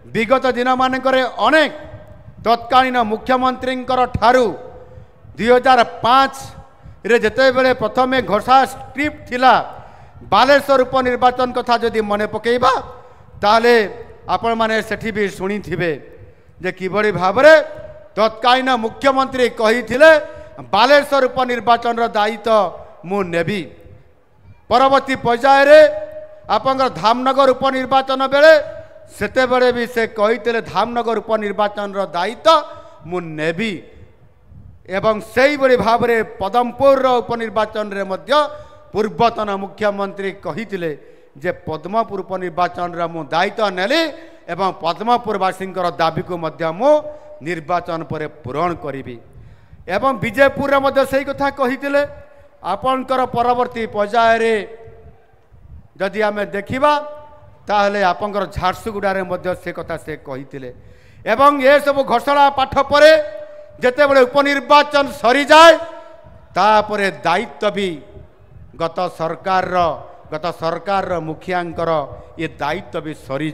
विगत दिन मानकरे अनेक तत्कालीन मुख्यमंत्री ठारू 2005 रे जेते बेले प्रथमे घोषा स्क्रिप्ट थिला बालेश्वर उपनिर्वाचन कथा जदि मन पकेबा ताले आपण माने सेठी भी शुणी थिबे जे किबड़ी भाबरे तत्कालीन मुख्यमंत्री कही थिले बालेश्वर उपनिर्वाचन रो दायित्व मु नेबी। परवर्ती पर्याय रे आपनकर धामनगर उपनिर्वाचन बेले सेते बेले भी से कही धामनगर उपनिर्वाचन रो दायित्व मु नेबी एवं सही बड़ी भाव में पदमपुर उपनिर्वाचन रे मध्य पूर्वतन मुख्यमंत्री कही जे पद्मपुर उपनिर्वाचन रे मु दायित्व नेली एवं पद्मपुरवासी दाबी को मध्य मु निर्वाचन पर पूरण करी एवं विजयपुर रे मध्य सही कथा कही आपणकर परवर्ती पर्याय रे जदि आमे देखिबा ताहले आपनकर झारसुगुड़ा रे मध्य से कथा से कही एवं ये सब घोषणा पाठ पर जेते बड़े उपनिर्वाचन सरी जाए तापरे दायित्व भी गत सरकार मुखियांकर ये दायित्व भी सरी